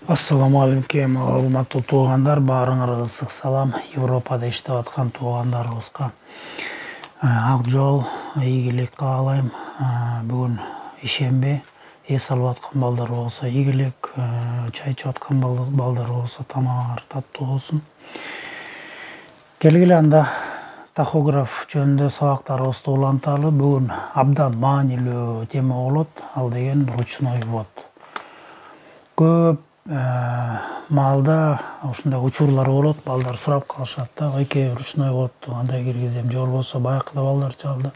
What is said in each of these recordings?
Assalamu alaikum, урматтуу туугандар, баарыңарга ысык салам. Европада иштеп аткан туугандарыбызга ак жол, ийгилик каалайм. Бүгүн ишемби, эс алып аткан балдар болсо ийгилик, чай ичип аткан балдар болсо тамагыңар таттуу болсун. Келгиле анда тахограф жөнүндө сабактарыбызды уланталы. Бүгүн абдан маанилүү тема болот. Ал деген ручной ввод. Көп маалда ушундай учурлар болот, балдар сурап калышат да, эке ручной вводду кандай киргизем, же болбосо баягыда балдарча алда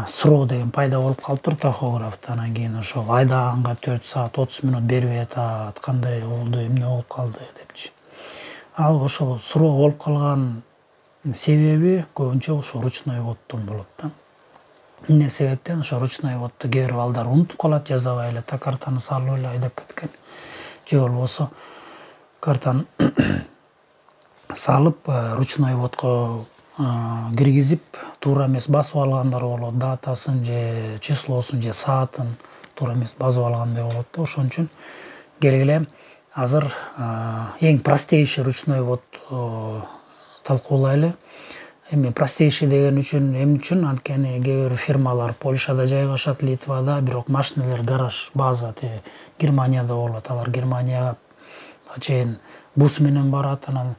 суроо деген пайда болуп калыптыр тахографта. Анан кийин ошол айдаганга 4 саат 30 мүнөт бербей атат, кандай болду, эмне болуп калды депчи. Ал ошол суроо болуп калган себеби көбүнчө ошо ручной вводдон болот да. Эмне себептен ошо ручной вводду кээ бир балдар унутуп калат, жазабай эле картаны салып эле айдап кеткен. Же болбосо картаны салып ручной вводко киргизип туура эмес басып алгандар болот, датасын же числосун же саатын туура эмес басып алгандай болот да. Ошон үчүн келгиле азыр эң простейший ручной ввод талкуулайлы. Эми простейший деген үчүн эмне үчүн? Анткени кээ бир фирмалар Польшада жайгашат, Литвада, бирок машиналар гараж база Германияда болот. Алар Германияга чейин бус менен барат, анан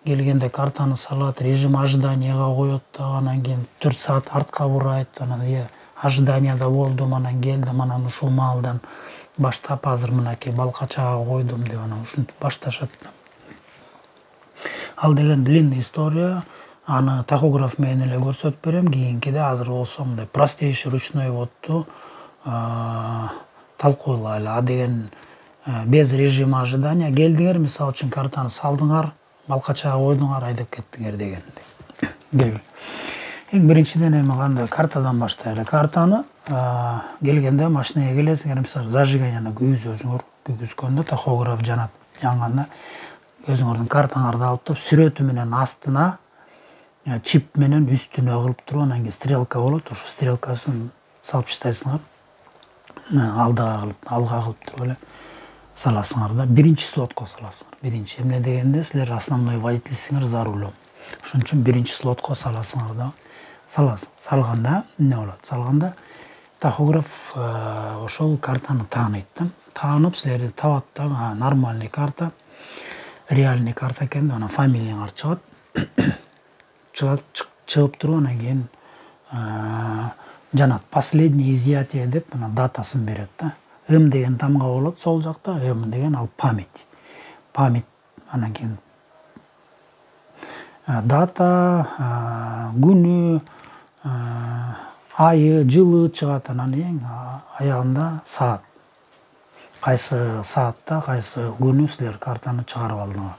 келгенде картаны салат, режим ожиданияга коет, анан кийин 4 саат артка бурайт, анан ожиданияда болдум, анан келдим, анан ушул маалдан баштап азыр мынакей балкачага койдум деп анан ушинтип башташат. Ал деген длинный история. Аны тахограф менен эле көрсөтүп берем. Кийинкиде азыр болсо мындай простейший ручной вводду талкуулайлы. А деген без режима ожидания келдиңер, мисалы үчүн картаны салдыңар, балкачага койдуңар, айдап кеттиңер дегендей. Эң биринчиден эми кандай картадан баштайлы. Картаны келгенде машинага келесиңер, мисалы зажиганияны күйгүзөсүңөр, күйгүзгөндө тахограф жанат, жанганда өзүңөрдүн картаңарды алып туруп сүрөтү менен астына чип менен үстүнө кылып туруп, анан кийин стрелка болот, ошо стрелкасын салып таштайсыңар. Алга кылып туруп эле саласыңар да. Биринчи слотко саласыңар. Биринчи эмне дегенде силер основной водительсиңер за рулем. Ошон үчүн биринчи слотко саласыңар да. Салганда эмне болот? Салганда тахограф ошол картаны тааныйт да. Таанып силерди табат да, нормальный карта, реальный карта экен, анан фамилияңар чыгат. Чыгып туруп, анан кийин жанат последнее изъятие деп анан датасын берет да. М деген тамга болот сол жакта, М деген ал память. Анан кийин дата, күнү, айы, жылы чыгат, анан эң аягында саат. Кайсы саатта, кайсы күнү силер картаны чыгарып алдыңар.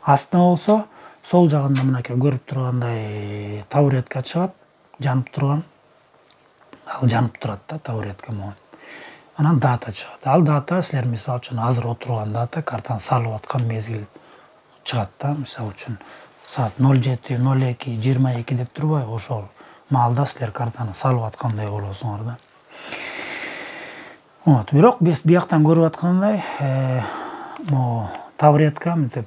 Астына болсо сол жагында мынакей көрүп тургандай табуретка чыгат, жанып турган. Ал жанып турат да, табуретка могу. Анан дата чыгат. Ал дата силер мисалы үчүн азыр отурган дата, картаны салып аткан мезгил чыгат да. Мисалы үчүн саат 07:02:22 деп турбайбы, ошол маалда силер картаны салып аткандай болосуңар да. Бирок бияктан көрүп аткандай, могу табуретка мынтип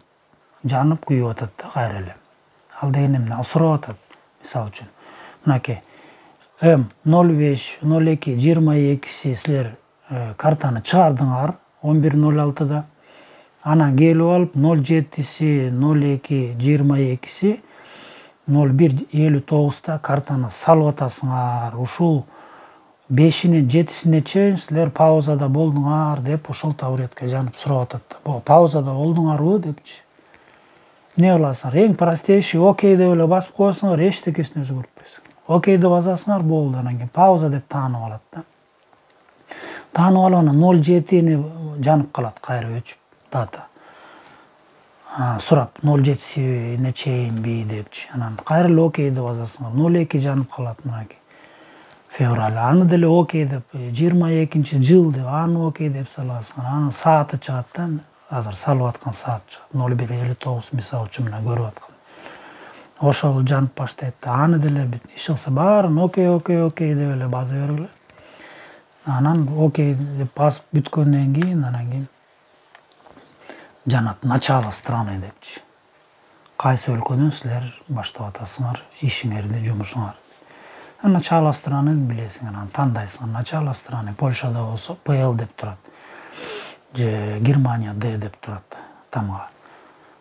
жанып күйүп атат да кайра эле. Ал деген эмне? Сурап атат. Мисалы үчүн мынакей М05:02:22 силер картаны чыгардыңар 11:06-да. Анан келип алып 07:02:22 01:59-да картаны салып атасыңар. Ушул 5-инен 7-сине чейин силер паузада болдуңар деп ошол табуретка жанып сурап атат да. Паузада болдуңарбы депчи. Эмне кыласыңар? Эң простейший окей деп эле басып коесуңар, эчтекесин өзү көрүппөйсүң. Окейди басасыңар, болду, анан кийин пауза деп таанып алат да. Таанып алып анан 07-ни жанып калат, кайра өчүп дата. Сурап 07-сине чейинби депчи. Анан кайра эле окейди басасыңар, 02 жанып калат мынакей. Февраль. Аны деле окей деп 22-жыл деп аны окей деп саласыңар. Анын сааты чыгат да. Азыр салып аткан саат чыгат. 01:59 мисалы үчүн мына көрүп аткан. Ошол жанып баштайт да. Аны деле иш кылса баарын окей деп эле баса бергиле. Анан окей деп басып бүткөндөн кийин анан кийин жанат начало страны депчи. Кайсы өлкөдөн силер баштап атасыңар ишиңерди, жумушуңар. Начало страны билесиңер, анан тандайсыңар. Начало страны Польшада болсо ПЛ деп турат. Же Германия Д деп турат тамга.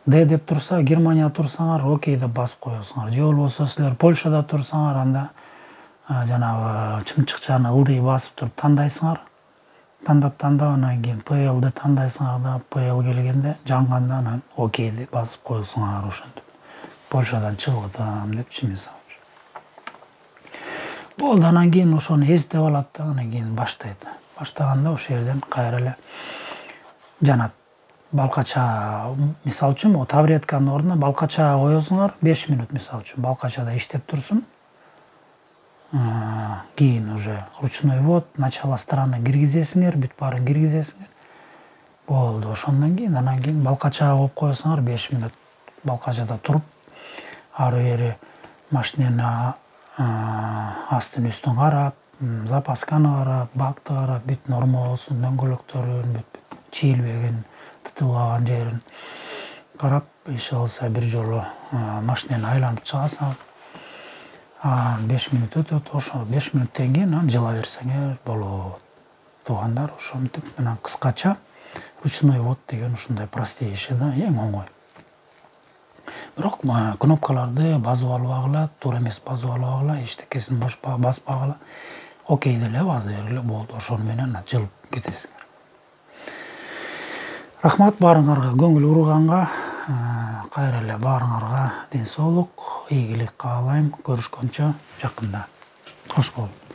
Д деп турса, Германия турсаңар, окей деп басып коесуңар. Же болбосо силер Польшада турсаңар, анда жанагы чымчыкчаны ылдый басып туруп тандайсыңар. Тандап анан кийин ПЛди тандайсыңар да, ПЛ келгенде жанганда анан окей деп басып коесуңар ошентип. Польшадан чыгып атам депчи мисалы. Болду, анан кийин ошону эстеп алат да, анан кийин баштайт. Баштаганда ошол жерден кайра эле жанат. Балкача, мисалы үчүн, табуретканын ордуна балкача коесуңар, 5 минут мисалы үчүн балкачада иштеп турсун. Кийин уже ручной ввод, начало страны киргизесиңер, бүт баарын киргизесиңер. Болду, ошондон кийин анан кийин балкача коюп коесуңар, 5 минут балкачада туруп, ары бери машинени астын үстүн карап, запасканы карап, бакты карап, бүт норма болсун, дөңгөлөктөрүн, бүт чийилбеген, тытылган жерин карап, иш алса бир жолу машинени айланып чыгасың. 5 минут өтөт, ошо 5 минуттан кийин анан жыла берсеңер болот. Туугандар, ошентип менен кыскача ручной ввод деген ушундай простейший да, эң оңой. Бирок кнопкаларды басып албагыла, туура эмес басып албагыла, эчтекесин баспагыла, окей деле басып бергиле болду. Ошону менен жылып кетесиңер. Рахмат баарыңарга көңүл бурганга, кайра эле баарыңарга ден соолук, ийгилик каалайм. Көрүшкөнчө жакында. Кош болуңуз.